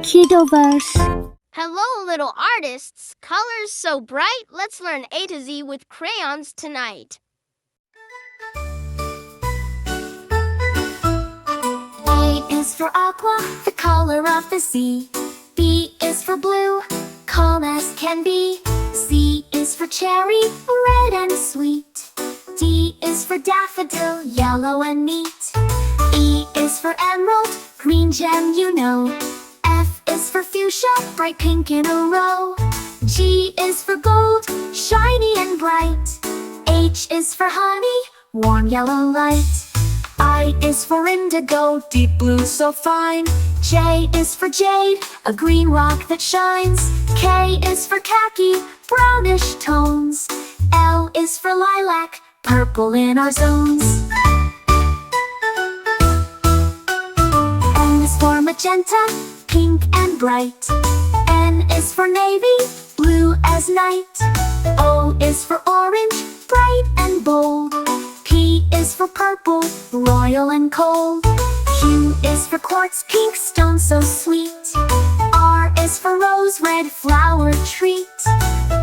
Kiddoverse. Hello, little artists. Colors so bright. Let's learn A to Z with crayons tonight. A is for aqua, the color of the sea. B is for blue, calm as can be. C is for cherry, red and sweet. D is for daffodil, yellow and neat. E is for emerald, green gem you know. F is for fuchsia, bright pink in a row. G is for gold, shiny and bright. H is for honey, warm yellow light. I is for indigo, deep blue so fine. J is for jade, a green rock that shines. K is for khaki, brownish tones. L is for lilac, purple in our zones. M is for magenta, pink and bright. N is for navy, blue as night. O is for orange, bright and bold. P is for purple, royal and cold. Q is for quartz, pink stone so sweet. R is for rose, red flower treat.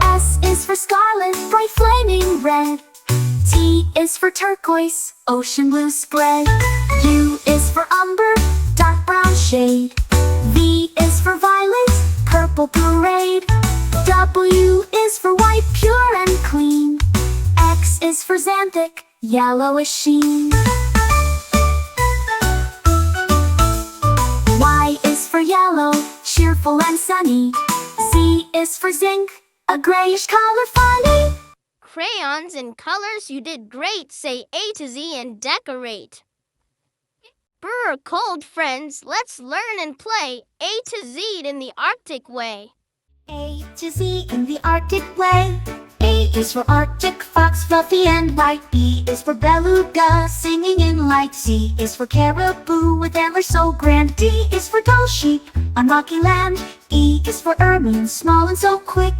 S is for scarlet, bright flaming red. T is for turquoise, ocean blue spread. U is for umber, dark brown shade. V is for violet, purple parade. W is for white, pure and clean. X is for xanthic, yellowish sheen. Y is for yellow, cheerful and sunny. Z is for zinc, a grayish color funny. Crayons and colors, you did great. Say A to Z and decorate. Brr, cold friends, let's learn and play A to Z in the Arctic way. A to Z in the Arctic way. A is for Arctic fox, fluffy and white. B is for beluga, singing in light. C is for caribou, with antlers so grand. D is for dull sheep, on rocky land. E is for ermine, small and so quick.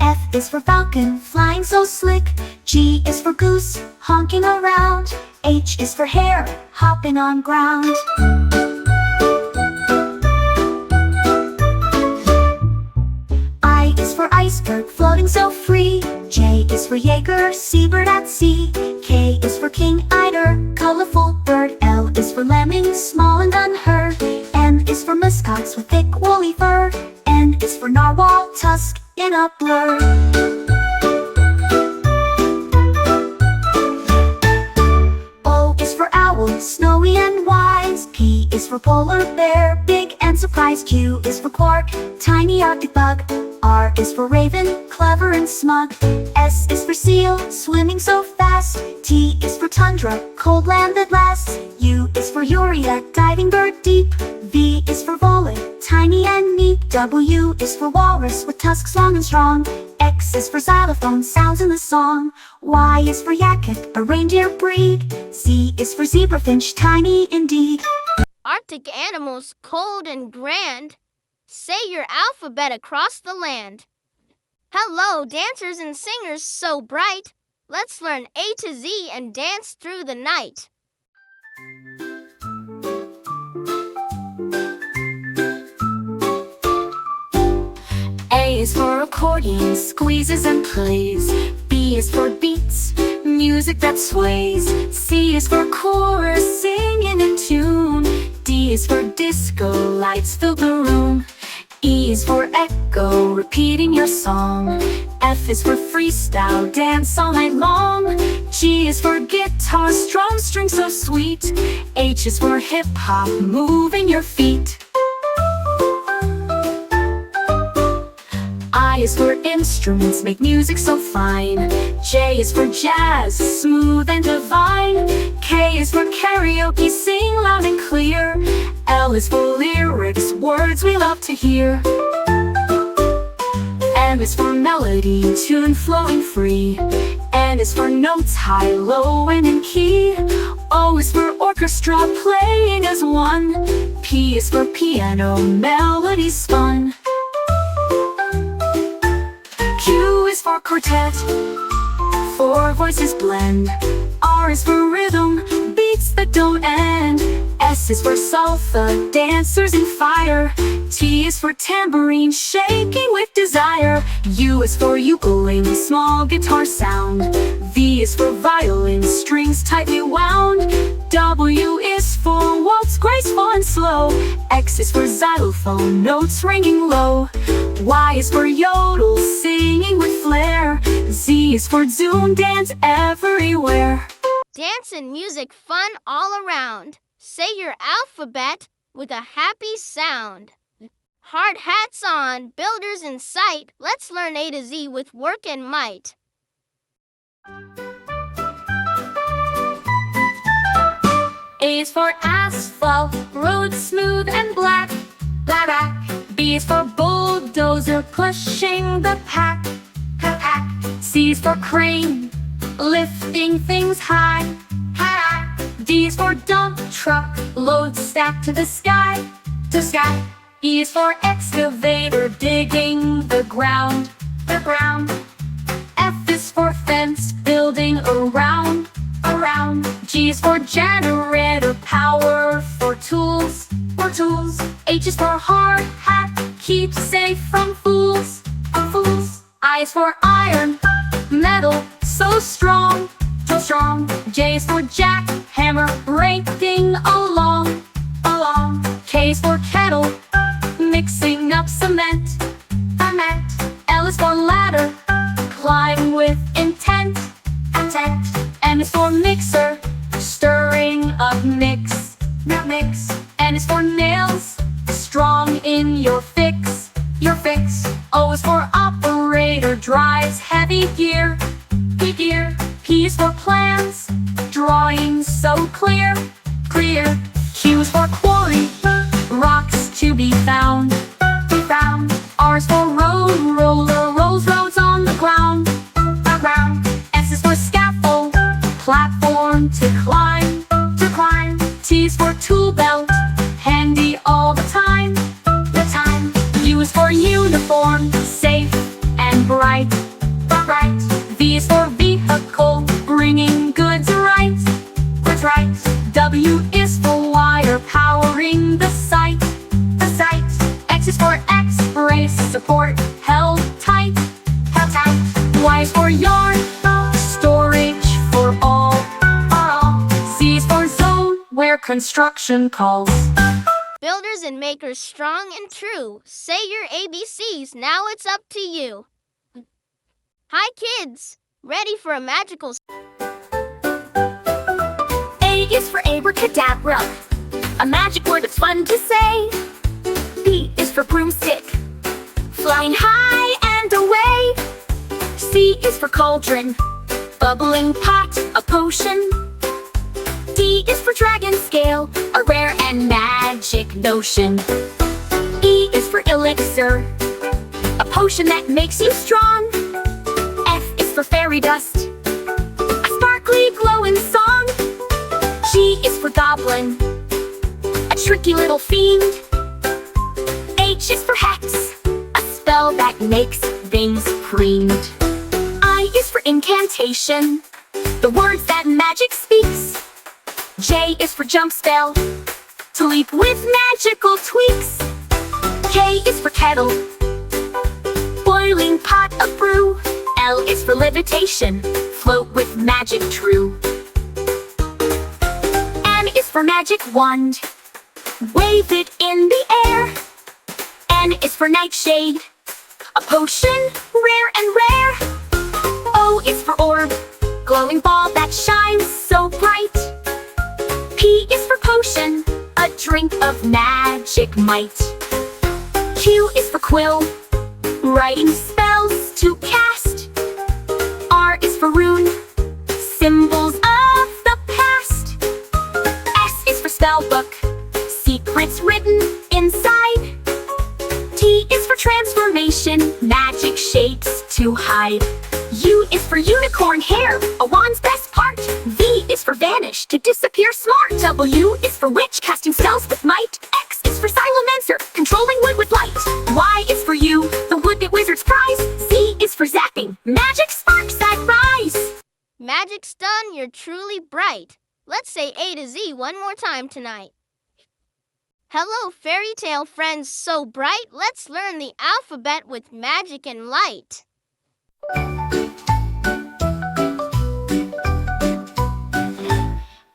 F is for falcon, flying so slick. G is for goose, honking around. H is for hare, hopping on ground. I is for iceberg, floating so free. J is for Jaeger, seabird at sea. K is for king eider, colorful bird. L is for lemming, small and unheard. M is for muskox with thick woolly fur. N is for narwhal, tusk in a blur. O is for owl, snowy and wise. P is for polar bear, big and surprised. Q is for quark, tiny arctic bug. R is for raven, clever and smug. S is for seal, swimming so fast. T is for tundra, cold land that lasts. U is for urea, diving bird deep. V is for volet, tiny and neat. W is for walrus, with tusks long and strong. X is for xylophone, sounds in the song. Y is for yakut, a reindeer breed. Z is for zebrafinch, tiny indeed. Arctic animals, cold and grand. Say your alphabet across the land. Hello, dancers and singers so bright. Let's learn A to Z and dance through the night. A is for accordion, squeezes and plays. B is for beats, music that sways. C is for chorus, singing in tune. D is for disco, lights fill the room. E is for echo, repeating your song. F is for freestyle, dance all night long. G is for guitar, strum string so sweet. H is for hip-hop, moving your feet. I is for instruments, make music so fine. J is for jazz, smooth and divine. K is for karaoke, sing loud and clear. L is for lyrics, words we love to hear. M is for melody, tune flowing free. N is for notes high, low and in key. O is for orchestra, playing as one. P is for piano, melodies spun. Q is for quartet, four voices blend. R R is for rhythm, beats that don't end. S is for salsa, dancers in fire. T is for tambourine, shaking with desire. U is for ukulele, small guitar sound. V is for violin, strings tightly wound. W is for waltz, graceful and slow. X is for xylophone, notes ringing low. Y is for yodel, singing with flair. Z is for zoom, dance everywhere. Dance and music fun all around. Say your alphabet with a happy sound. Hard hats on, builders in sight. Let's learn A to Z with work and might. A is for asphalt, road smooth and black. Black. B is for bulldozer, pushing the pack. C is for crane, lifting things high. D is for dump truck, load stacked to the sky. E is for excavator, digging the ground. F is for fence, building around. G is for generator, power for tools. H is for hard hat, keep safe from fools. I is for iron, metal, so strong. J is for jack, hammer, breaking along. K is for kettle, mixing up cement. L is for ladder, climb with intent. M is for mixer, stirring up mix. N is for nails, strong in your fix. O is for operator, drives heavy gear. P is for plans, drawing so clear. Q is for quarry, rocks to be found. R is for road, roller, rolls roads on the ground. S is for scaffold, platform to climb. T is for tool belt, handy all the time. U is for uniform, safe and bright. V is for vehicle, bringing goods right. W is for wire, powering the site. X is for X-ray, support, held tight. Y is for yarn, storage for all. Z is for zone, where construction calls. Builders and makers strong and true. Say your ABCs, now it's up to you. Hi kids, ready for a magical... A is for abracadabra, a magic word that's fun to say. B is for broomstick, flying high and away. C is for cauldron, bubbling pot, a potion. D is for dragon scale, a rare and magic notion. E is for elixir, a potion that makes you strong. F is for fairy dust, a sparkly glowing song. G is for goblin, a tricky little fiend. H is for hex, a spell that makes things creamed. I is for incantation, the words that magic speaks. J is for jump spell, to leap with magical tweaks. K is for kettle, boiling pot of brew. L is for levitation, float with magic true. M is for magic wand, wave it in the air. N is for nightshade, a potion rare and rare. O is for orb, glowing ball that shines so bright. P is for potion, a drink of magic might. Q is for quill, writing spells to cast. R is for rune, symbols of the past. S is for spellbook, secrets written inside. T is for transformation, magic shapes to hide. U is for unicorn hair, a wand's best part. V is for vanish, to disappear smart. W is for witch, casting spells with might. X is for silencer, controlling wood with light. Y is for you, the wood that wizards prize. Z is for zapping, magic sparks that rise. Magic Music's done, you're truly bright. Let's say A to Z one more time tonight. Hello, fairy tale friends so bright. Let's learn the alphabet with magic and light.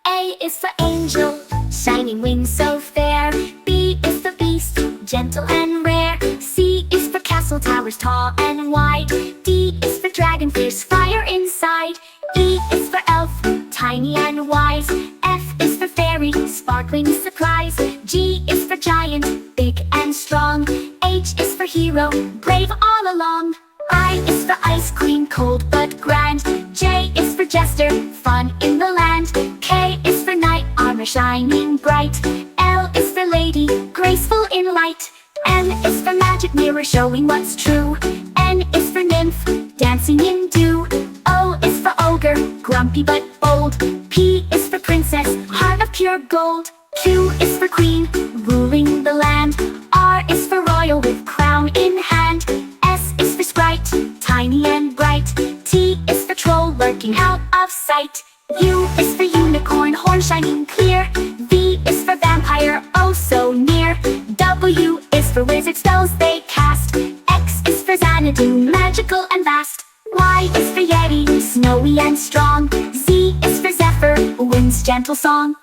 A is for angel, shining wings so fair. B is for beast, gentle and rare. C is for castle towers tall and wide. D is for dragon, fierce fire inside. E is for elf, tiny and wise. F is for fairy, sparkling surprise. G is for giant, big and strong. H is for hero, brave all along. I is for ice queen, cold but grand. J is for jester, fun in the land. K is for knight, armor shining bright. L is for lady, graceful in light. M is for magic mirror, showing what's true. N is for nymph, dancing in dew. O is for ogre, grumpy but bold. P is for princess, heart of pure gold. Q is for queen, ruling the land. R is for royal, with crown in hand. S is for sprite, tiny and bright. T is for troll, lurking out of sight. U is for unicorn, horn shining clear. V is for vampire, oh so near. W is for wizard, spells they cast. X is for Xanadu, magical and vast. Y is for yeti, snowy and strong. Z is for zephyr, wind's gentle song.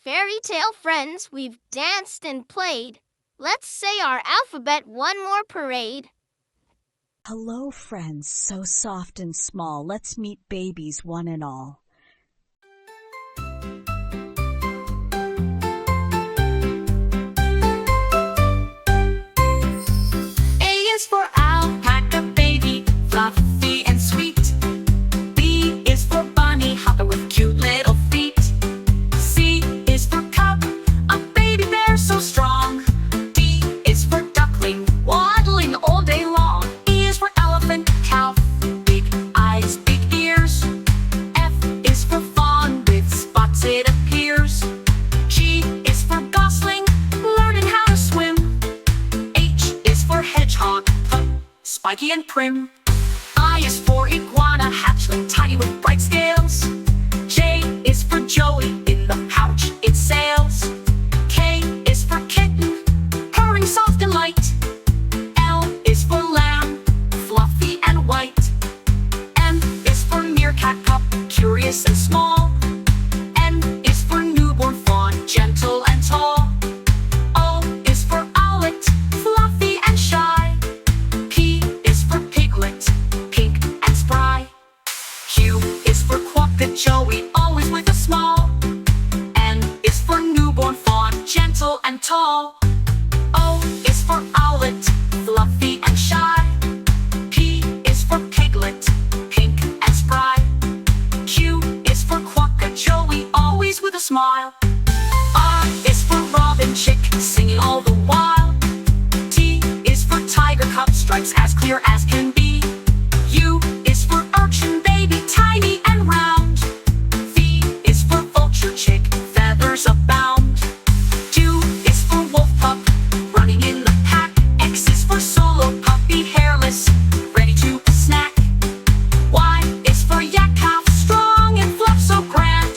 Fairy tale friends, we've danced and played. Let's say our alphabet one more parade. Hello, friends, so soft and small. Let's meet babies one and all. A is for alpaca baby, fluffy and sweet. B is for bunny hopper with cute little feet. C is for cub, a baby bear so strong. D is for duckling, waddling all day long. E is for elephant, cow, big eyes, big ears. F is for fawn, with spots it appears. G is for gosling, learning how to swim. H is for hedgehog, spiky and prim. I is for iguana, hatchling, tiny with bright scales. J is for joey, in the pouch it sails. K is for kitten, purring soft and light. L is for lamb, fluffy and white. M is for meerkat pup, curious and small. N is for newborn fawn, gentle and tall. O is for owlet, fluffy and shy. P is for piglet, pink and spry. Q is for quokka joey, always with a smile. N is for newborn fawn, gentle and tall. O is for owlet, fluffy and shy. P is for piglet, pink and spry. Q is for quokka joey, always with a smile. R is for robin chick, singing all the while. T is for tiger cub, stripes as clear as can be. U is for urchin baby, tiny and round. V is for vulture chick, feathers abound. Q is for wolf pup, running in the pack. X is for solo puppy, hairless, ready to snack. Y is for yak calf, strong and fluff so grand.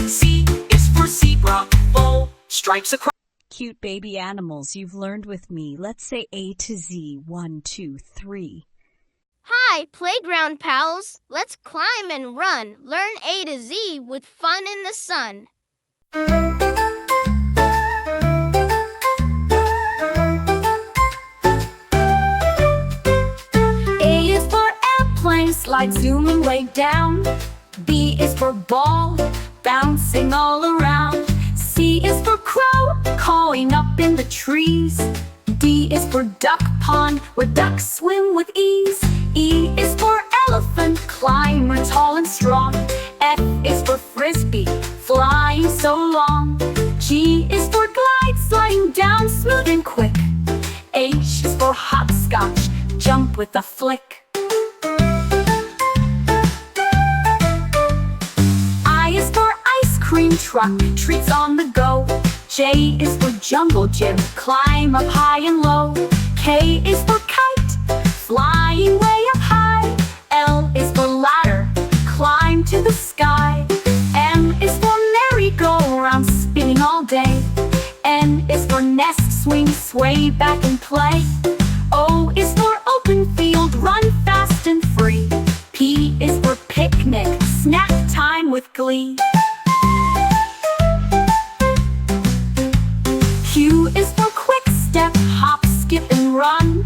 Z is for zebra, bold, stripes across. Cute baby animals you've learned with me. Let's say A to Z, 1, 2, 3. Hi, playground pals. Let's climb and run. Learn A to Z with fun in the sun. A is for airplane, slide zooming way down. B is for ball, bouncing all around. C is for crow, cawing up in the trees. D is for duck pond, where ducks swim with ease. E is for elephant, climber tall and strong. F is for frisbee, flying so long. G is for glide, sliding down smooth and quick. H is for hopscotch, jump with a flick. I is for ice cream truck, treats on the go. J is for jungle gym, climb up high and low. K is for kite, flying way up high. L is for ladder, climb to the sky. sky. M is for merry-go-round, spinning all day. N is for nest, swing, sway back and play. O is for open field, run fast and free. P is for picnic, snack time with glee. Q is for quick step, hop, skip and run.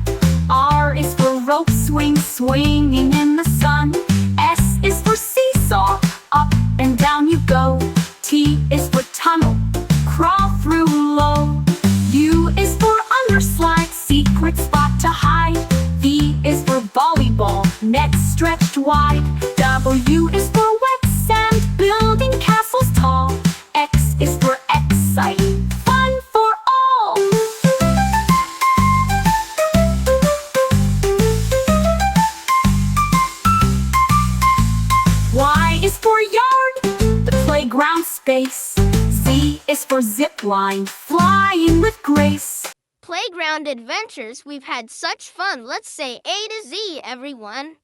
R is for rope swing, swinging in the sun. S is for seesaw, up and down you go. T is for tunnel, crawl through low. U is for underslide, secret spot to hide. V is for volleyball, net stretched wide. W is for wet sand, building castles tall. X is for exciting, fun for all. Y is for yard, the playground space. Z is for zip line, flying with grace. Playground adventures, we've had such fun. Let's say A to Z, everyone.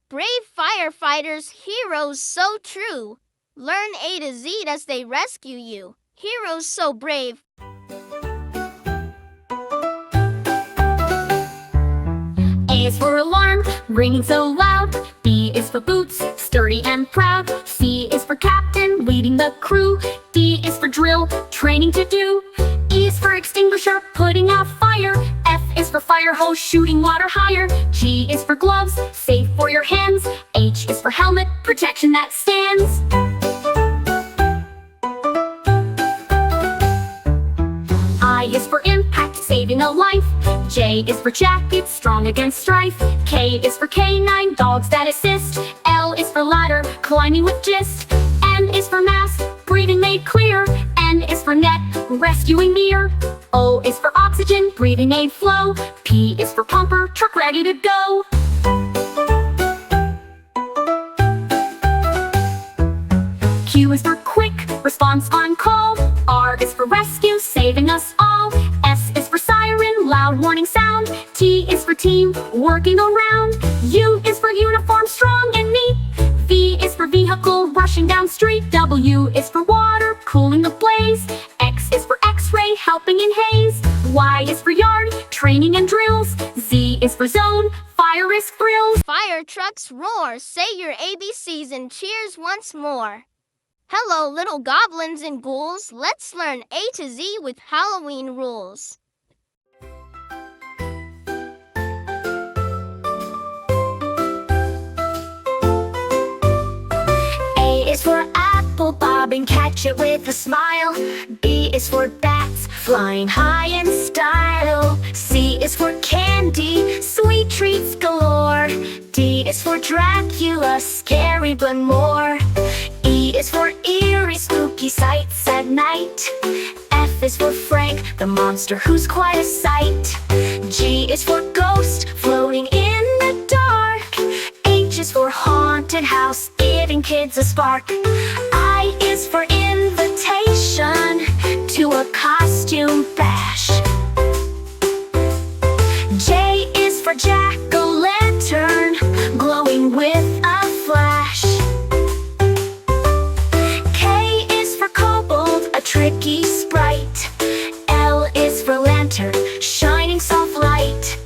Brave firefighters, heroes so true. Learn A to Z as they rescue you. Heroes so brave. A is for alarm, ringing so loud. B is for boots, sturdy and proud. C is for captain, leading the crew. D is for drill, training to do. E is for extinguisher, putting out fire. F is for fire hose, shooting water higher. G is for gloves, safe for your hands. H is for helmet, protection that stands. I is for impact, saving a life. J is for jacket, strong against strife. K is for canine, dogs that assist. L is for ladder, climbing with gist. N is for mask, breathing made clear. N is for net, rescuing near. O is for oxygen, breathing aid flow. P is for pumper, truck ready to go. Q is for quick, response on call. R is for rescue, saving us all. S is for siren, loud warning sound. T is for team, working around. U is for uniform, strong and neat. V is for vehicle, rushing down street. W is for water, cooling the blaze. X is for x-ray, helping in haze. Y is for yard, training and drills. Z is for zone, fire risk thrills. Fire trucks roar, say your ABCs and cheers once more. Hello, little goblins and ghouls. Let's learn A to Z with Halloween rules. A is for apple, bob and catch it with a smile. B is for bats, flying high in style. C is for candy, sweet treats galore. D is for Dracula, scary but more. E is for eerie, spooky sights at night. F is for Frank, the monster who's quite a sight. G is for ghost, floating in the dark. H is for haunted house, giving kids a spark. I is for invitation to a costume bash. J is for jack-o'-lantern, glowing with a flash. K is for kobold, a tricky sprite. L is for lantern, shining soft light.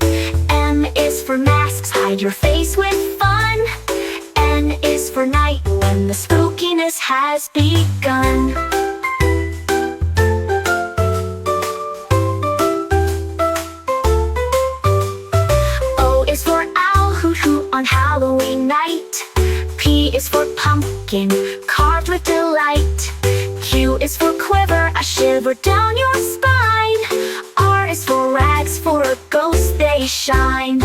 M is for masks, hide your face with fun. N is for night, when the spookiness has begun. O is for owl, hoot hoot on Halloween night. P is for pumpkin, carved with delight. Q is for quiver, a shiver down your spine. R is for rags, for a ghost they shine.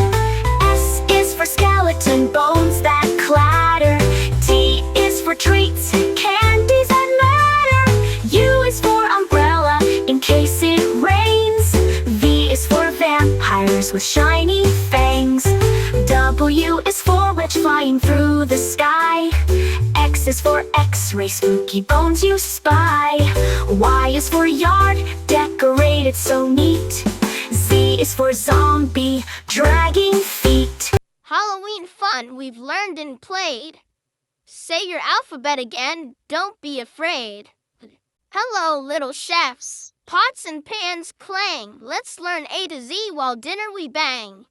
S is for skeleton bones that clatter. T is for treats, candies that matter. U is for umbrella, in case it rains. V is for vampires with shiny fangs. W is for witch flying through the sky. X is for x-ray, spooky bones you spy. Y is for yard, decorated so neat. Z is for zombie, dragging feet. Halloween fun we've learned and played. Say your alphabet again, don't be afraid. Hello, little chefs. Pots and pans clang. Let's learn A to Z while dinner we bang.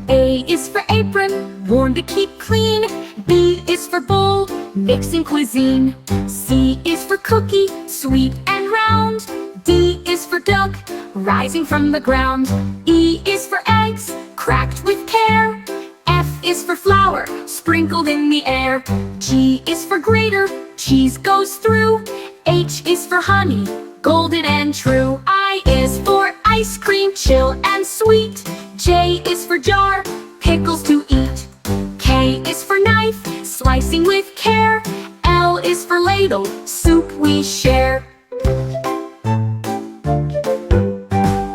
A is for apron, worn to keep clean. B is for bowl, mixing cuisine. C is for cookie, sweet and round. D is for duck, rising from the ground. E is for eggs, cracked with care. F is for flour, sprinkled in the air. G is for grater, cheese goes through. H is for honey, golden and true. I is for ice cream, chill and sweet. J is for jar, pickles to eat. K is for knife, slicing with care. L is for ladle, soup we share.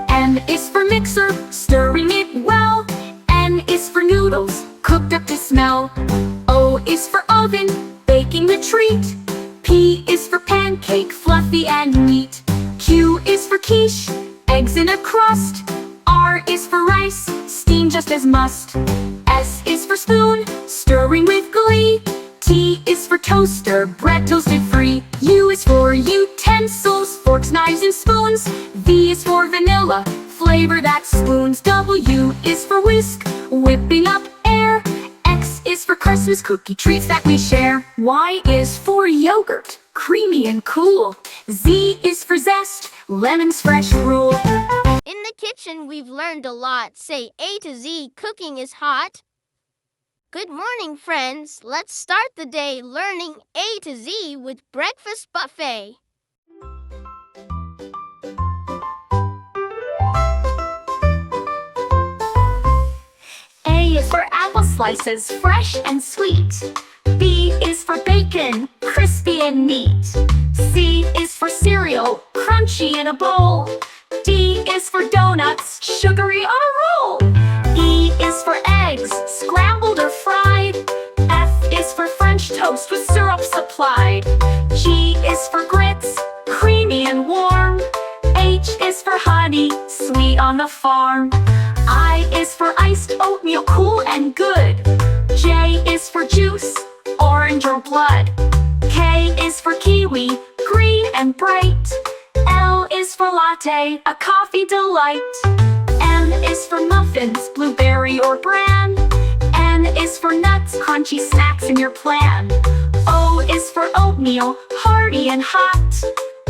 M is for mixer, stirring it well. N is for noodles, cooked up to smell. O is for oven, baking the treat. P is for pancake, fluffy and neat. Q is for quiche, eggs in a crust. R is for rice, steamed just as must. S is for spoon, stirring with glee. T is for toaster, bread toasted free. U is for utensils, forks, knives, and spoons. V is for vanilla, flavor that spoons. W is for whisk, whipping up air. X is for Christmas cookie treats that we share. Y is for yogurt, creamy and cool. Z is for zest, lemons fresh rule. In the kitchen, we've learned a lot. Say A to Z, cooking is hot. Good morning, friends. Let's start the day learning A to Z with Breakfast Buffet. A is for apple slices, fresh and sweet. B is for bacon, crispy and neat. C is for cereal, crunchy in a bowl. D is for donuts, sugary on a roll. E is for eggs, scrambled or fried. F is for French toast with syrup supplied. G is for grits, creamy and warm. H is for honey, sweet on the farm. I is for iced oatmeal, cool and good. J is for juice, orange or blood. K is for kiwi, green and bright. L is for latte, a coffee delight. M is for muffins, blueberry or bran. N is for nuts, crunchy snacks in your plan. O is for oatmeal, hearty and hot.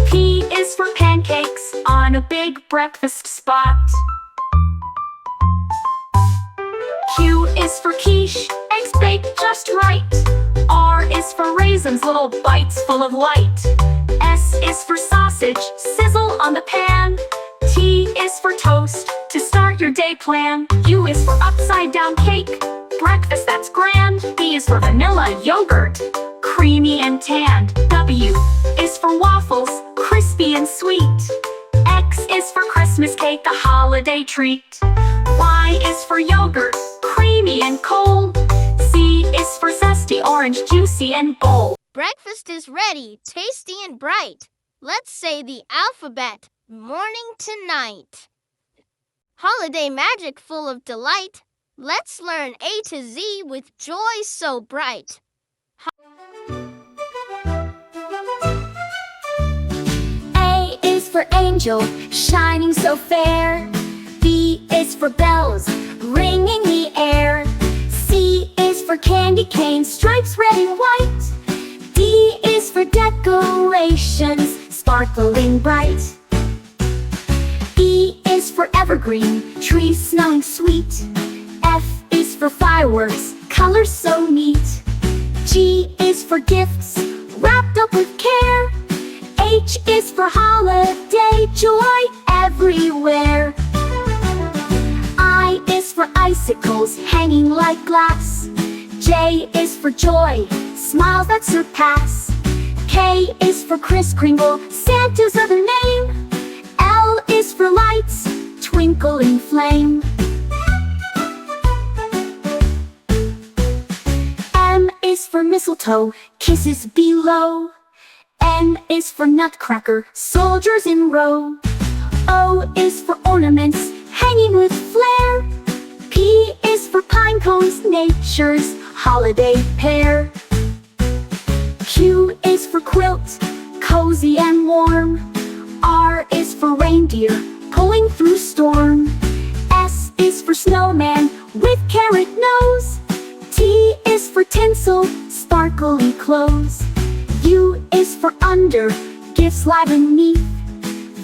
P is for pancakes, on a big breakfast spot. Q is for quiche, eggs baked just right. R is for raisins, little bites full of light. S is for sausage, sizzle on the pan. T is for toast, to start your day plan. U is for upside down cake, breakfast that's grand. V is for vanilla yogurt, creamy and tanned. W is for waffles, crispy and sweet. X is for Christmas cake, a holiday treat. Y is for yogurt, creamy and cold. Z is for zesty orange, juicy and bold. Breakfast is ready, tasty and bright. Let's say the alphabet, morning to night. Holiday magic full of delight. Let's learn A to Z with joy so bright. A is for angel, shining so fair. B is for bells, ringing the air. C is for candy cane, stripes red and white. D is for decorations, sparkling bright. E is for evergreen, trees smelling sweet. F is for fireworks, colors so neat. G is for gifts, wrapped up with care. H is for holiday, joy everywhere. I is for icicles, hanging like glass. J is for joy, smiles that surpass. K is for Kris Kringle, Santa's other name. L is for lights, twinkling flame. M is for mistletoe, kisses below. N is for nutcracker, soldiers in row. O is for ornaments, hanging with flair. P is for pine cones, nature's holiday pair. Q is for quilt, cozy and warm. R is for reindeer, pulling through storm. S is for snowman with carrot nose. T is for tinsel, sparkly clothes. U is for under, gifts live and neat.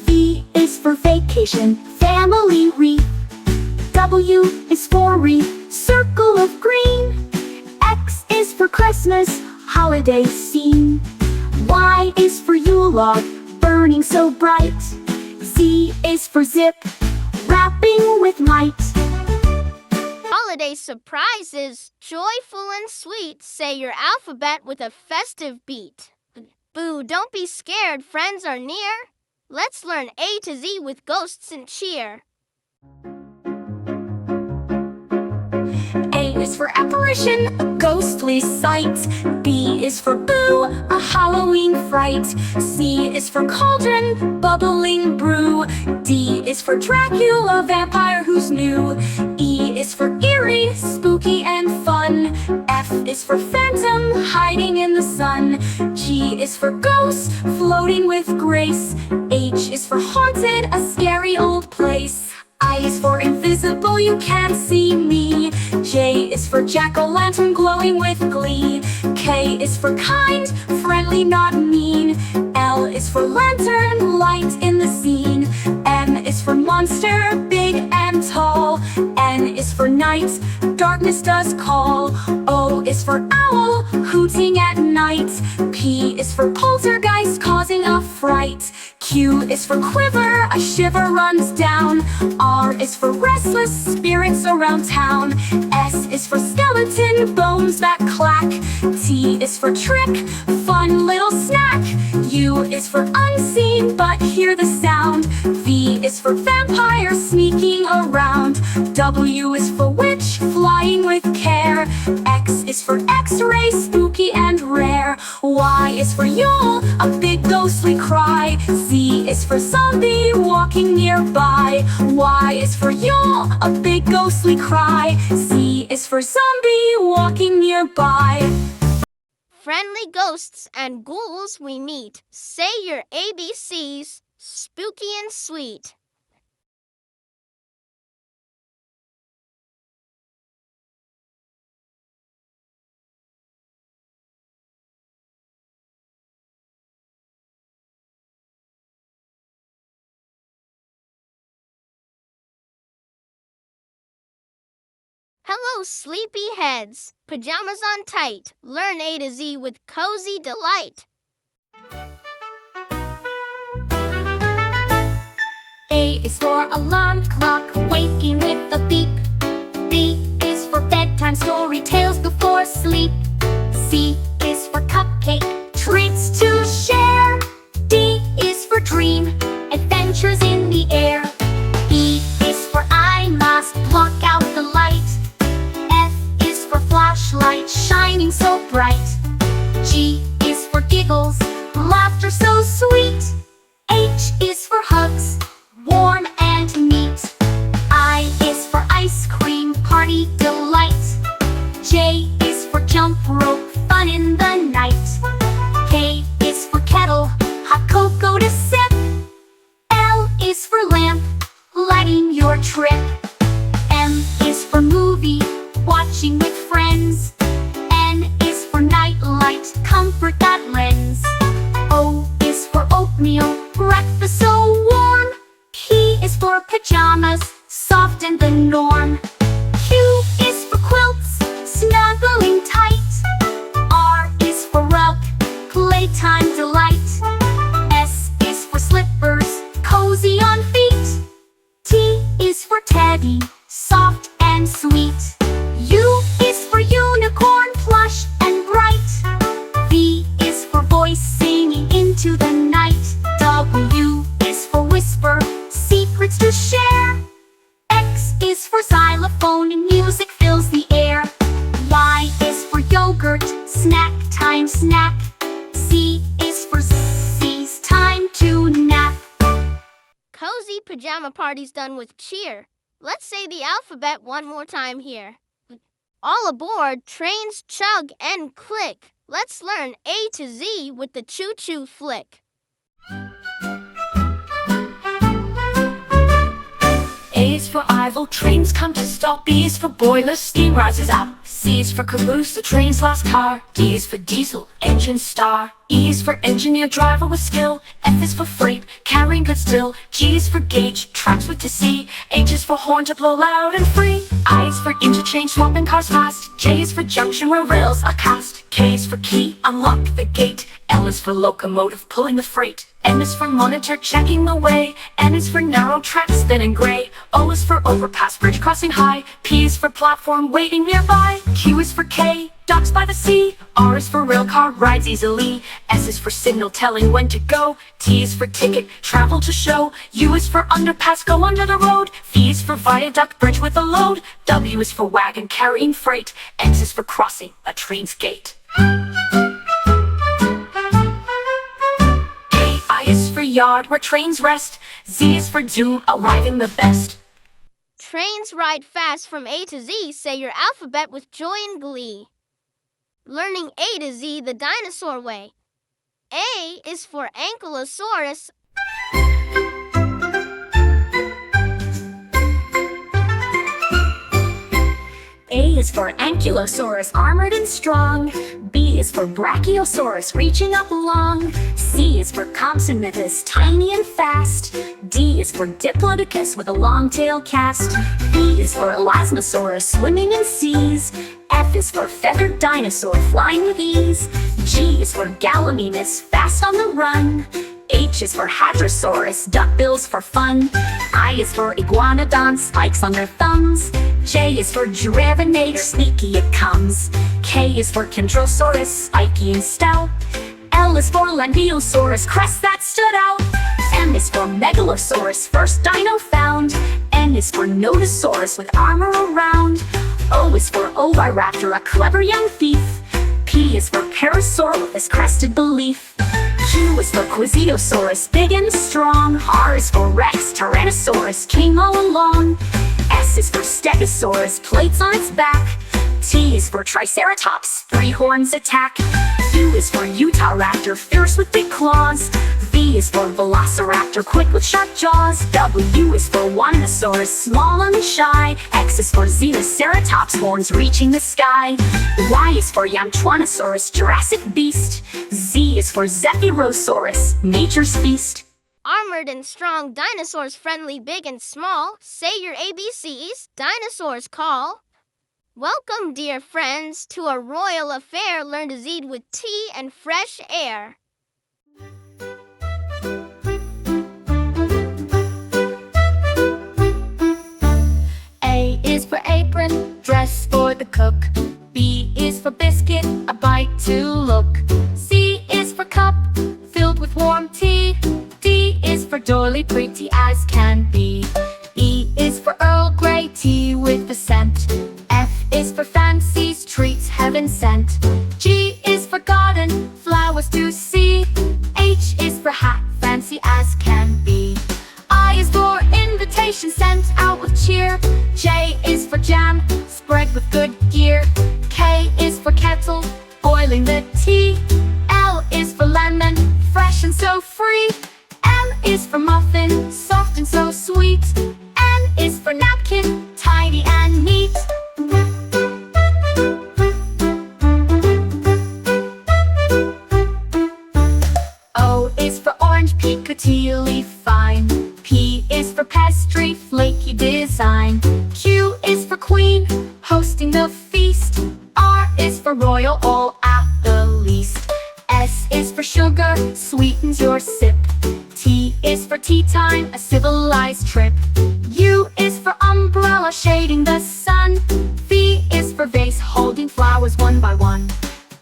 V is for vacation, family wreath. W is for wreath, circle of green. X is for Christmas, holiday scene. Y is for Yule log, burning so bright. Z is for zip, wrapping with might. Holiday surprises, joyful and sweet. Say your alphabet with a festive beat. Boo, don't be scared, friends are near. Let's learn A to Z with ghosts and cheer. A is for apparition, a ghostly sight. B is for boo, a Halloween fright. C is for cauldron, bubbling brew. D is for Dracula, vampire who's new. E is for eerie, spooky and fun. F is for phantom, hiding in the sun. G is for ghost, floating with grace. H is for haunted, a scary old place. I is for invisible, you can't see me. J is for jack-o'-lantern, glowing with glee. K is for kind, friendly, not mean. L is for lantern, light in the scene. M is for monster, big and tall. N is for night, darkness does call. O is for owl, hooting at night. P is for poltergeist, causing a fright. Q is for quiver, a shiver runs down. R is for restless spirits around town. S is for skeleton, bones that clack. T is for trick, fun little snack. U is for unseen, but hear the sound. V is for vampire, sneaking around. W is for witch, flying with care. X is for x-ray, spooky and rare. Y is for Yule, a big ghostly cry. Z is for zombie, walking nearby. Y is for Yule, a big ghostly cry. Z is for zombie, walking nearby. Friendly ghosts and ghouls we meet. Say your ABCs, spooky and sweet. Hello, sleepy heads. Pajamas on tight. Learn A to Z with cozy delight. A is for alarm clock, waking with a beep. B is for bedtime story, tales before sleep. C is for cupcake, treats to share. D is for dream, adventures in the air. E is for eye mask, block out the light. F is for flashlight, shining so bright. G is for giggles, laughter so sweet. H is for hugs, warm and neat. I is for ice cream, party delight. J is for jump rope, fun in the night. K is for kettle, hot cocoa to sip. L is for lamp, lighting your trip. M is for movie, watching with friends. N is for night light, comfort that lends. O is for oatmeal, breakfast so warm. P is for pajamas, soften the norm. Q is for quilts, snuggling tight. R is for rug, playtime delight. S is for slippers, cozy on feet. T is for teddy, soft and sweet. U is for unicorn, plush and bright. V is for voice, singing into the night. W is for whisper, secrets to share. X is for xylophone, and music fills the air. Y is for yogurt, snack time snack. Z is for Z's time to nap. Cozy pajama parties done with cheer. Let's say the alphabet one more time here. All aboard, trains chug and click. Let's learn A to Z with the choo-choo flick. A is for Ivel, trains come to stop. B is for boiler, steam rises up. C is for caboose, the train's last car. D is for diesel, engine star. E is for engineer, driver with skill. F is for freight, carrying goods still. G is for gauge, tracks with to see. H is for horn to blow loud and free. I is for interchange, swapping cars fast. J is for junction where rails are cast. K is for key, unlock the gate. L is for locomotive, pulling the freight. N is for monitor, checking the way. N is for narrow tracks, thin and gray. O is for overpass, bridge crossing high. P is for platform, waiting nearby. Q is for K, docks by the sea. R is for rail car, rides easily. S is for signal, telling when to go. T is for ticket, travel to show. U is for underpass, go under the road. V is for viaduct, bridge with a load. W is for wagon, carrying freight. X is for crossing, a train's gate. I is for yard, where trains rest. Z is for zoom, arriving the best. Trains ride fast from A to Z. Say your alphabet with joy and glee. Learning A to Z the dinosaur way. A is for Ankylosaurus. A is for Ankylosaurus, armored and strong. B is for Brachiosaurus, reaching up long. C is for Compsognathus, tiny and fast. D is for Diplodocus, with a long tail cast. E is for Elasmosaurus, swimming in seas. F is for feathered dinosaur, flying with ease. G is for Gallimimus, fast on the run. H is for Hadrosaurus, duckbills for fun. I is for Iguanodon, spikes on their thumbs. J is for Giraffe, sneaky it comes. K is for Chondrosaurus, spiky and stout. L is for Langiosaurus, crest that stood out. M is for Megalosaurus, first dino found. N is for Nodosaurus, with armor around. O is for Oviraptor, a clever young thief. P is for Parasaur, with his crested belief. Q is for Quiziosaurus, big and strong. R is for Rex, Tyrannosaurus, king all along. S is for Stegosaurus, plates on its back. T is for Triceratops, 3 horns attack. U is for Utahraptor, fierce with big claws. V is for Velociraptor, quick with sharp jaws. W is for Winosaurus, small and shy. X is for Xenoceratops, horns reaching the sky. Y is for Yamchuanosaurus, Jurassic beast. Z is for Zephyrosaurus, nature's feast. Armored and strong, dinosaurs friendly, big and small. Say your ABCs, dinosaurs call. Welcome, dear friends, to a royal affair. Learn to Z with tea and fresh air. A is for apron, dress for the cook. B is for biscuit, a bite to look. C is for cup, filled with warm tea. D is for doily, pretty as can be. E is for Earl Grey, tea with the scent. F is for fancies, treats heaven sent. G is for garden, flowers to see. H is for hat, fancy as can be. I is for invitation, sent out with cheer. J is for jam, spread with good gear. K is for kettle, boiling the tea. L is for lemon, fresh and so free. M is for muffin, soft and so sweet. N is for napkin, tidy and neat. O is for orange, picotilly fine. P is for pastry, flaky design. Q is for queen, hosting the feast. R is for royal, all at the least. S is for sugar, sweetens your sip. T is for tea time, a civilized trip. U is for umbrella, shading the sun. V is for vase, holding flowers one by one.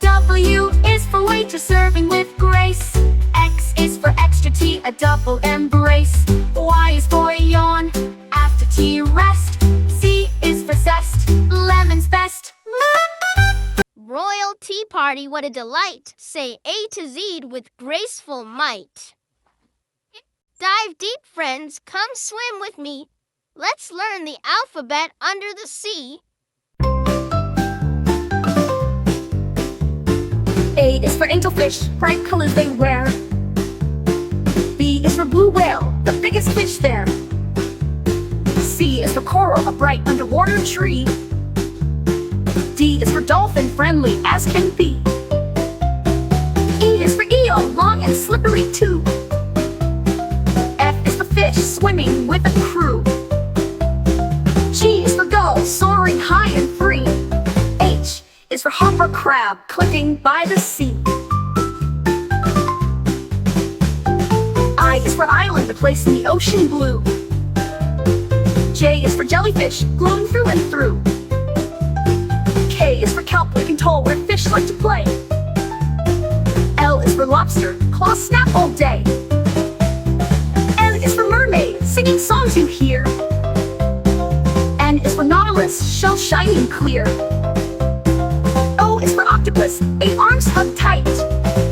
W is for waitress, serving with grace. X is for extra tea, a double embrace. Y is for yawn, after tea rest. Z is for zest, lemon's best. Royal tea party, what a delight. Say A to Z with graceful might. Dive deep, friends, come swim with me. Let's learn the alphabet under the sea. A is for angelfish, bright colors they wear. B is for blue whale, the biggest fish there. C is for coral, a bright underwater tree. D is for dolphin, friendly as can be. E is for eel, long and slippery too. F is for fish, swimming with a crew. G is for gull, soaring high and free. H is for hopper crab, clicking by the sea. I is for island, a place in the ocean blue. J is for jellyfish, glowing through and through. K is for kelp, looking tall where fish like to play. L is for lobster, claws snap all day. N is for mermaid, singing songs you hear. N is for nautilus, shell shining clear. O is for octopus, 8 arms hug tight.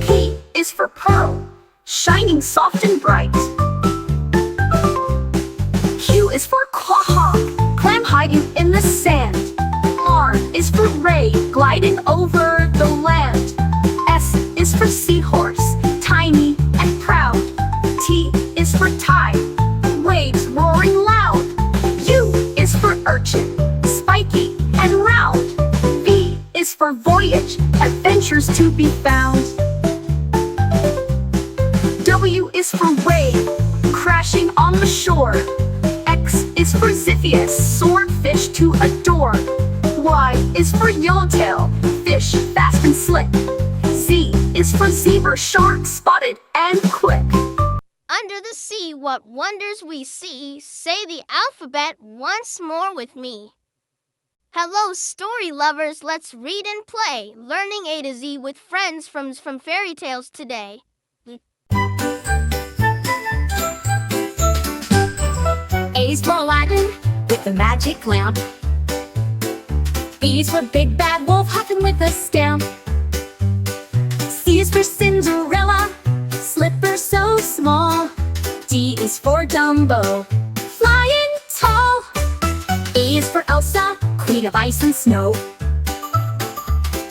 P is for pearl, shining soft and bright. Q is for quahog, clam hiding in the sand. R is for ray, gliding over the land. S is for seahorse, tiny and proud. T is for tide, waves roaring loud. U is for urchin, spiky and round. V is for voyage, adventures to be found. W is for wave, crashing on the shore. X is for Ziphius, swordfish to adore. Y is for yellowtail, fish fast and slick. Z is for zebra, shark spotted and quick. Under the sea, what wonders we see. Say the alphabet once more with me. Hello, story lovers. Let's read and play. Learning A to Z with friends from fairy tales today. A is for Aladdin with the magic lamp. B is for Big Bad Wolf hopping with a stamp. C is for Cinderella, slipper so small. D is for Dumbo, flying tall. E is for Elsa, queen of ice and snow.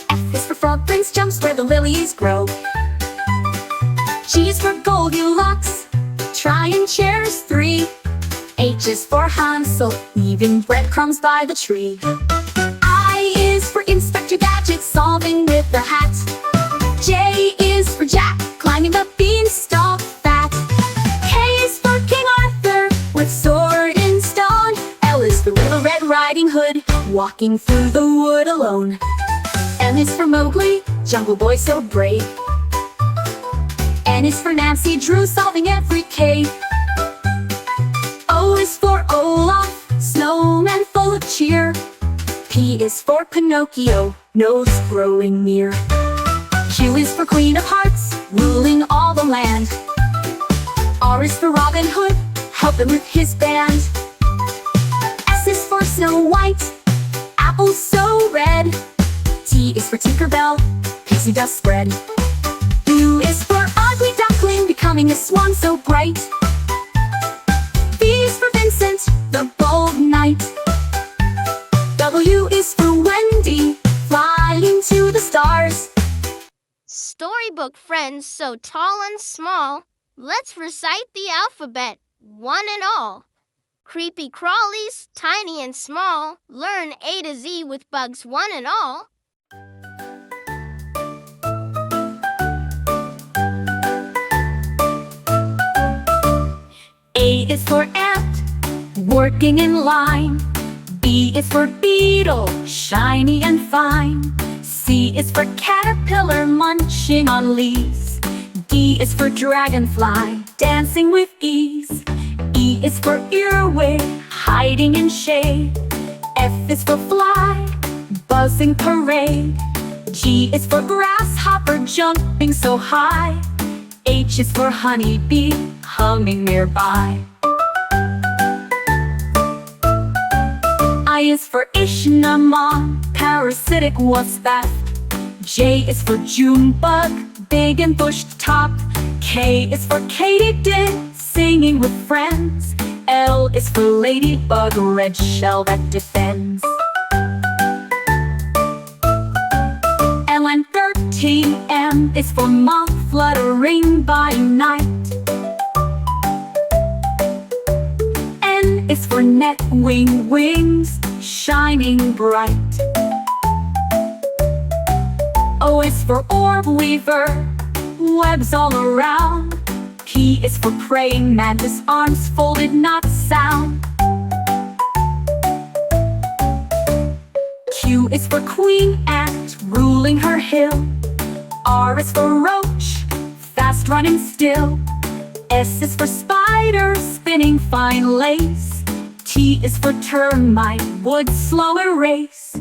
F is for Frog Prince, jumps where the lilies grow. G is for Goldilocks, trying chairs 3. H is for Hansel, leaving breadcrumbs by the tree. I is for Inspector Gadget, solving with the hat. J is for Jack, climbing the beanstalk fat. K is for King Arthur, with sword in stone. L is for Little Red Riding Hood, walking through the wood alone. M is for Mowgli, jungle boy so brave. N is for Nancy Drew, solving every cave. O is for Olaf, snowman full of cheer. P is for Pinocchio, nose growing near. Q is for Queen of Hearts, ruling all the land. R is for Robin Hood, helping with his band. S is for Snow White, apple so red. T is for Tinkerbell, pixie dust spread. U is for Ugly Duckling, becoming a swan so bright. V is for Vincent, the bold knight. W is for Wendy, flying to the stars. Storybook friends so tall and small, let's recite the alphabet, one and all. Creepy crawlies, tiny and small, learn A to Z with bugs one and all. A is for ant, working in line. B is for beetle, shiny and fine. C is for caterpillar, munching on leaves. D is for dragonfly, dancing with ease. E is for earwig, hiding in shade. F is for fly, buzzing parade. G is for grasshopper, jumping so high. H is for honeybee, humming nearby. I is for Ishnamon, parasitic wasp that. J is for June bug, big and bushed top. K is for katydid, singing with friends. L is for ladybug, red shell that defends. L-13, M is for moth, fluttering by night. N is for net, wings shining bright. O is for orb weaver, webs all around. P is for praying mantis, arms folded, not sound. Q is for queen ant, ruling her hill. R is for roach, fast running still. S is for spider, spinning fine lace. T is for termite, wood slow erase.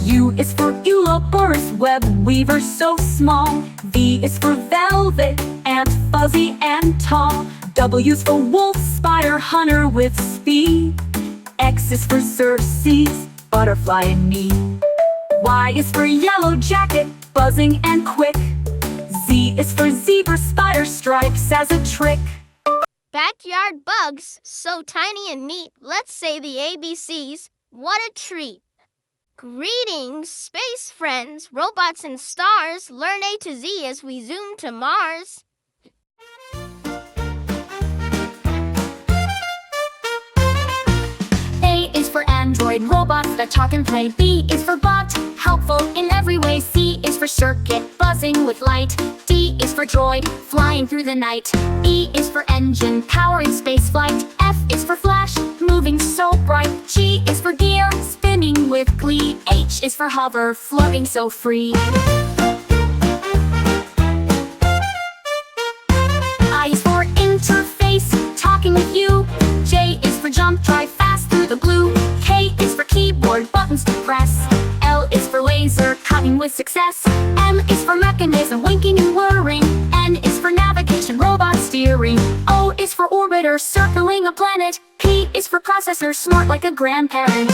U is for Ouroboros, web weaver so small. V is for velvet, ant fuzzy and tall. W is for wolf, spider hunter with speed. X is for Circes, butterfly and me. Y is for yellow jacket, buzzing and quick. Z is for zebra, spider stripes as a trick. Backyard bugs, so tiny and neat. Let's say the ABCs. What a treat! Greetings, space friends, robots and stars. Learn A to Z as we zoom to Mars. A is for android, robots that talk and play. B is for bot, helpful in every way. C is for circuit, buzzing with light. D is for droid, flying through the night. E is for engine, powering space flight. F is for flash, moving so bright. G is for gear, spinning with glee. H is for hover, floating so free. I is for interface, talking with you. J is for jump, drive fast through the blue. K is for keyboard, buttons to press. L is for laser, cutting with success. M is for mechanism, winking and whirring. N is for navigation, robot steering. O is for orbiter, circling a planet. P is for processor, smart like a grandparent.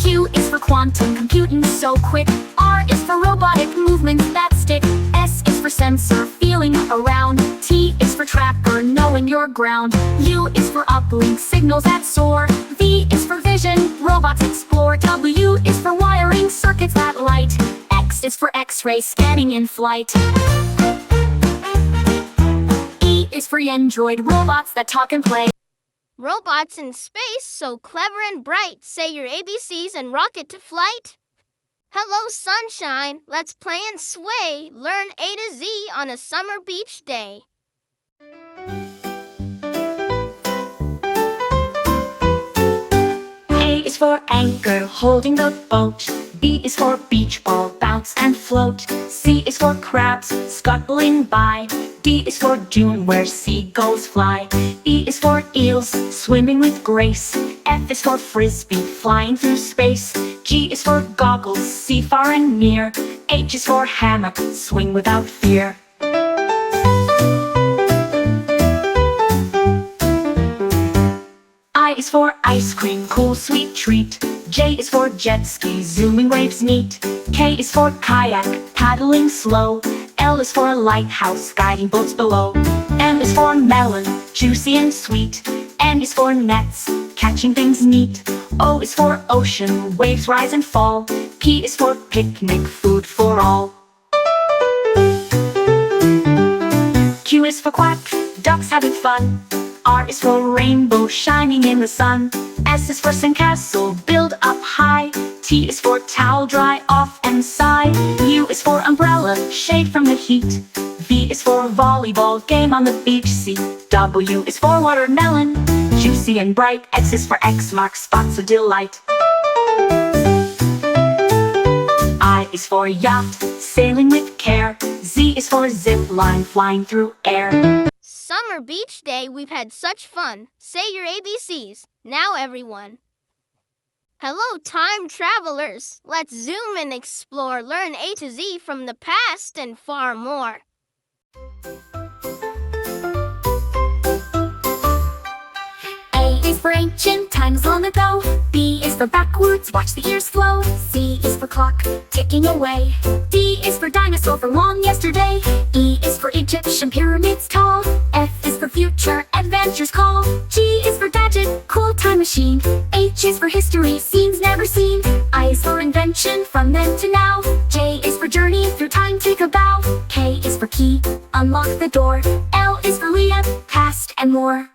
Q is for quantum computing so quick. R is for robotic movements that stick. S is for sensor, feeling around. T is for tracker, knowing your ground. U is for uplink, signals that soar. V is for vision, robots explore. W is for wiring, circuits that light. X is for X-ray, scanning in flight. E is for android, robots that talk and play. Robots in space, so clever and bright. Say your ABCs and rocket to flight. Hello, sunshine. Let's play and sway. Learn A to Z on a summer beach day. A is for anchor, holding the boat. B is for beach ball, bounce and float. C is for crabs, scuttling by. D is for dune, where seagulls fly. E is for eels, swimming with grace. F is for frisbee, flying through space. G is for goggles, see far and near. H is for hammock, swing without fear. I is for ice cream, cool sweet treat. J is for jet ski, zooming waves neat. K is for kayak, paddling slow. L is for lighthouse, guiding boats below. M is for melon, juicy and sweet. N is for nets, catching things neat. O is for ocean, waves rise and fall. P is for picnic, food for all. Q is for quack, ducks having fun. R is for rainbow, shining in the sun. S is for sandcastle, build up high. T is for towel, dry off and sigh. U is for umbrella, shade from the heat. V is for volleyball, game on the beach. C, W is for watermelon, juicy and bright. X is for X marks spots of delight. I is for yacht, sailing with care. Z is for zip line, flying through air. Summer beach day, we've had such fun. Say your ABCs. Now everyone. Hello, time travelers. Let's zoom and explore. Learn A to Z from the past and far more. A is for ancient times long ago. B is for backwards, watch the years flow. C is for clock, ticking away. D is for dinosaur from long yesterday. E is for Egyptian pyramids tall. F is for future, adventures call. G is for gadget, cool time machine. H is for history, scenes never seen. I is for invention, from then to now. J is for journey, through time take a bow. K is for key, unlock the door. L is for Leah, past and more.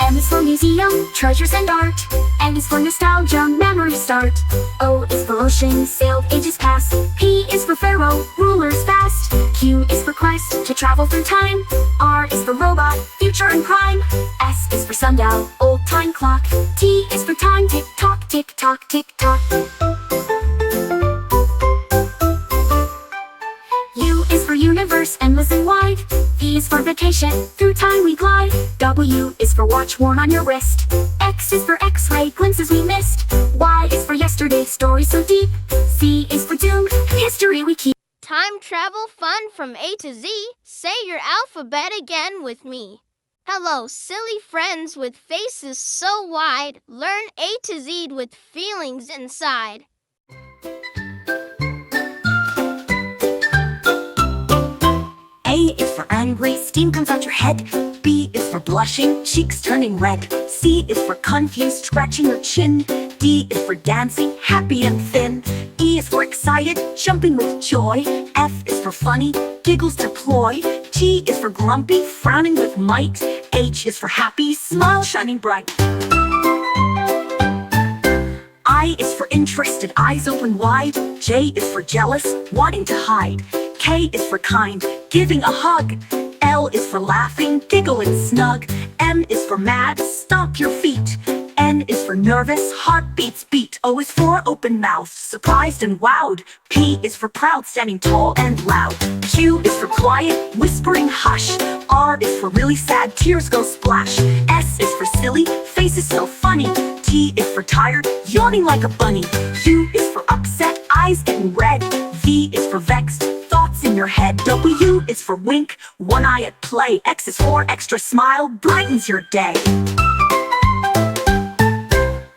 M is for museum, treasures and art. N is for nostalgia, memory start. O is for ocean, sailed ages past. P is for pharaoh, rulers fast. Q is for quest, to travel through time. R is for robot, future and crime. S is for sundial, old time clock. T is for time, tick tock, tick tock, tick tock. U is for universe, endless and wide. V is for vacation, through time we glide. W is for watch worn on your wrist. X is for X-ray, glimpses we missed. Y is for yesterday, story so deep. Z is for doom, history we keep. Time travel fun from A to Z. Say your alphabet again with me. Hello, silly friends with faces so wide. Learn A to Z with feelings inside. A is for angry, steam comes out your head. B is for blushing, cheeks turning red. C is for confused, scratching your chin. D is for dancing, happy and thin. E is for excited, jumping with joy. F is for funny, giggles deploy. G is for grumpy, frowning with might. H is for happy, smile shining bright. I is for interested, eyes open wide. J is for jealous, wanting to hide. K is for kind, giving a hug. L is for laughing, giggling snug. M is for mad, stomp your feet. N is for nervous, heartbeats beat. O is for open mouth, surprised and wowed. P is for proud, standing tall and loud. Q is for quiet, whispering hush. R is for really sad, tears go splash. S is for silly, faces so funny. T is for tired, yawning like a bunny. U is for upset, eyes getting red. V is for vexed, thoughts in your head. W is for wink, one eye at play. X is for extra smile, brightens your day.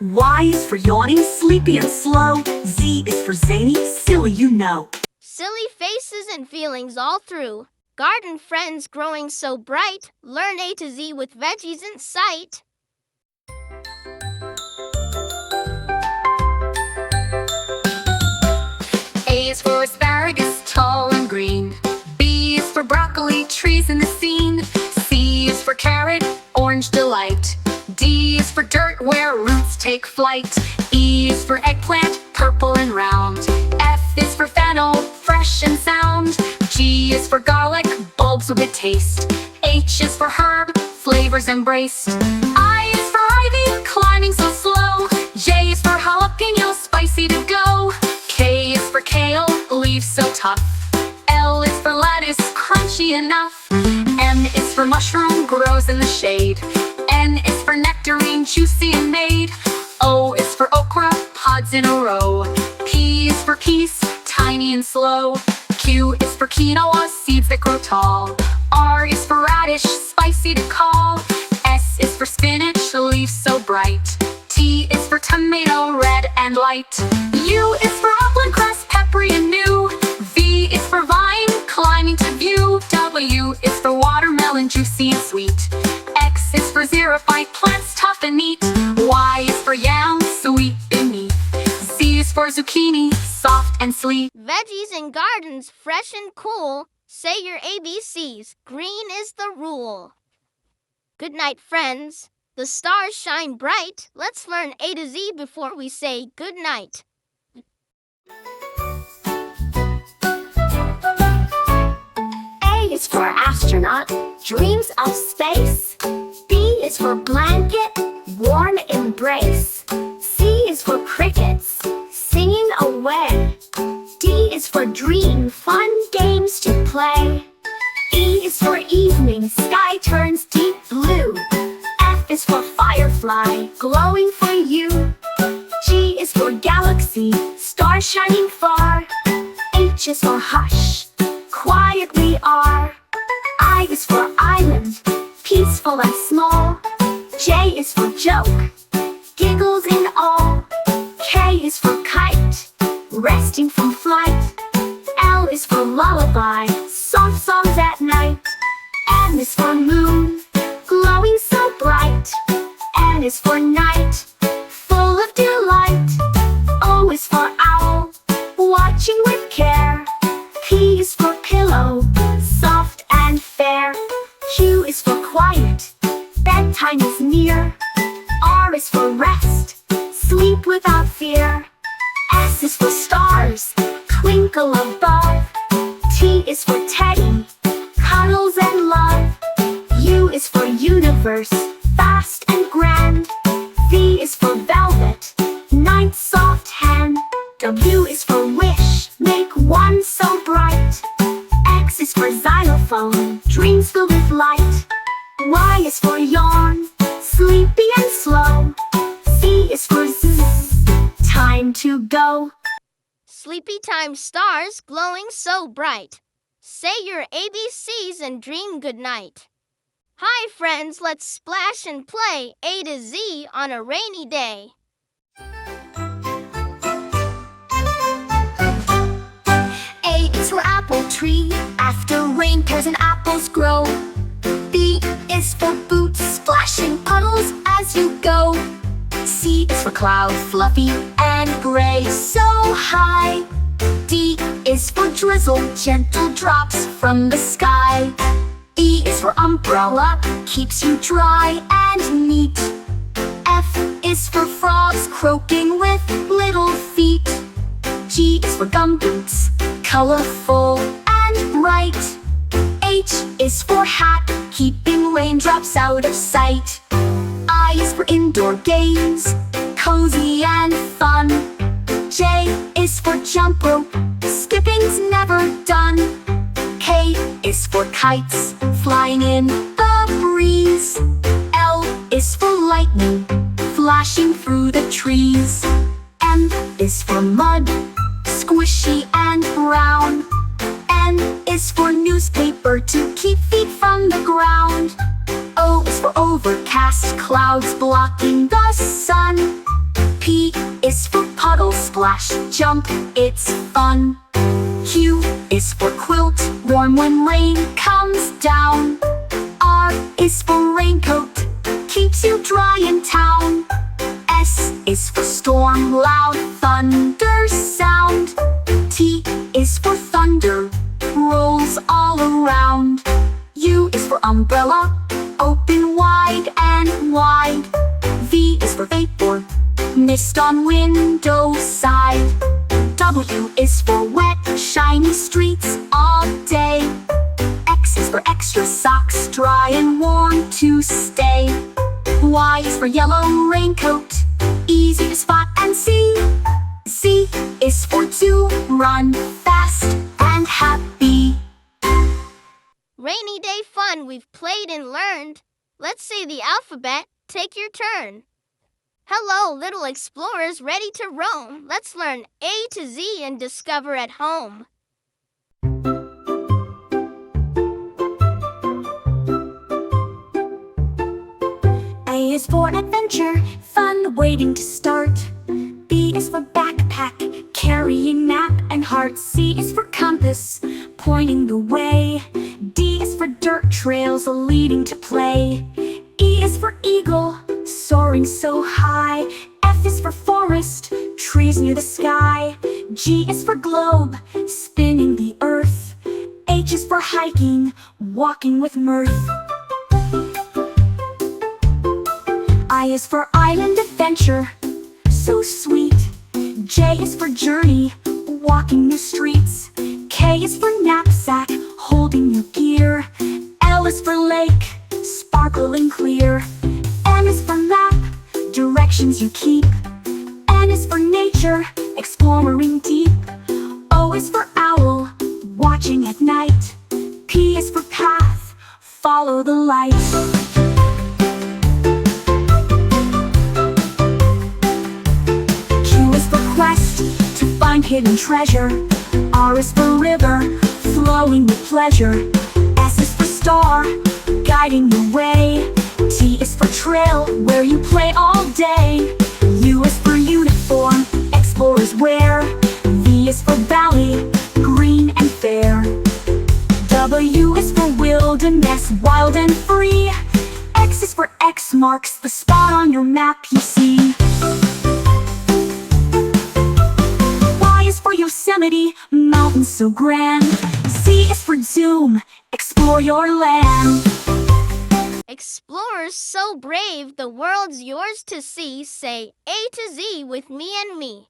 Y is for yawning, sleepy and slow. Z is for zany, silly you know. Silly faces and feelings all through. Garden friends growing so bright. Learn A to Z with veggies in sight. A is for asparagus, tall and green. B is for broccoli, trees in the scene. C is for carrot, orange delight. D is for dirt where roots take flight. E is for eggplant, purple and round. F is for fennel, fresh and sound. G is for garlic, bulbs with a taste. H is for herb, flavors embraced. I is for ivy, climbing so slow. J is for jalapeno, spicy to go. K is for kale, leaves so tough. L is for lettuce, crunchy enough. M is for mushroom, grows in the shade. N is for nectarine, juicy and made. O is for okra, pods in a row. P is for peace, tiny and slow. Q is for quinoa, seeds that grow tall. R is for radish, spicy to call. S is for spinach, leaves so bright. T is for tomato, red and light. U is for upland cress, peppery and new. V is for vine, climbing to view. W is for watermelon, juicy and sweet. X is for xerophyte, plants tough and neat. Y is for yam, sweet beneath. Z is for zucchini, soft and sleek. Veggies in gardens, fresh and cool. Say your ABCs. Green is the rule. Good night, friends. The stars shine bright. Let's learn A to Z before we say good night. A is for astronaut, dreams of space. B is for blanket, warm embrace. C is for crickets, singing away. D is for dream, fun games to play. E is for evening, sky turns deep blue. F is for firefly, glowing for you. G is for galaxy, star shining far. H is for hush, quiet we are. I is for full and small. J is for joke, giggles in all. K is for kite, resting from flight. L is for lullaby, soft songs at night. M is for moon, glowing so bright. N is for night, full of delight. O is for owl, watching with care. P is for pillow, soft and fair. Q is for quiet, bedtime is near. R is for rest, sleep without fear. S is for stars, twinkle above. T is for teddy, cuddles and love. U is for universe, vast and grand. V is for velvet, night soft hand. W is for wish, make one so bright. X is for xylophone, dreams filled with light. Y is for yawn, sleepy and slow. Z is for zzz, time to go. Sleepy time stars glowing so bright. Say your ABCs and dream good night. Hi friends, let's splash and play A to Z on a rainy day. A is for apple tree, after rain pears and apples grow. B is for boots, splashing puddles as you go. C is for cloud, fluffy and gray, so high. D is for drizzle, gentle drops from the sky. E is for umbrella, keeps you dry and neat. F is for frogs, croaking with little feet. G is for gumboots, colorful and bright. H is for hat, keeping raindrops out of sight. I is for indoor games, cozy and fun. J is for jump rope, skipping's never done. K is for kites, flying in the breeze. L is for lightning, flashing through the trees. M is for mud, squishy and brown. N is for newspaper, to keep feet from the ground. O is for overcast, clouds blocking the sun. P is for puddle, splash, jump, it's fun. Q is for quilt, warm when rain comes down. R is for raincoat, keeps you dry in town. S is for storm, loud thunder sound. T is for thunder, rolls all around. U is for umbrella, open wide and wide. V is for vapor, mist on window side. W is for wet, shiny streets all day. X is for extra socks, dry and warm to stay. Y is for yellow raincoat, easy to spot and see. Z is for to run fast and happy. Rainy day fun, we've played and learned. Let's say the alphabet, take your turn. Hello, little explorers ready to roam. Let's learn A to Z and discover at home. A is for adventure, fun waiting to start. B is for backpack, carrying map and heart. C is for compass, pointing the way. D is for dirt trails leading to play. E is for eagle, soaring so high. F is for forest, trees near the sky. G is for globe, spinning the earth. H is for hiking, walking with mirth. I is for island adventure, so sweet. J is for journey, walking new streets. K is for knapsack, holding your gear. L is for lake, sparkling clear. M is for map, directions you keep. N is for nature, exploring deep. O is for owl, watching at night. P is for path, follow the light. Q is for quest, to find hidden treasure. R is for river, flowing with pleasure. S is for star, guiding the way. T is for trail, where you play all day. U is for uniform, explorers wear. V is for valley, green and fair. W is for wilderness, wild and free. X is for X marks the spot on your map you see. Y is for Yosemite, mountains so grand. Z is for zoom, explore your land. Explorers so brave, the world's yours to see. Say A to Z with me and me.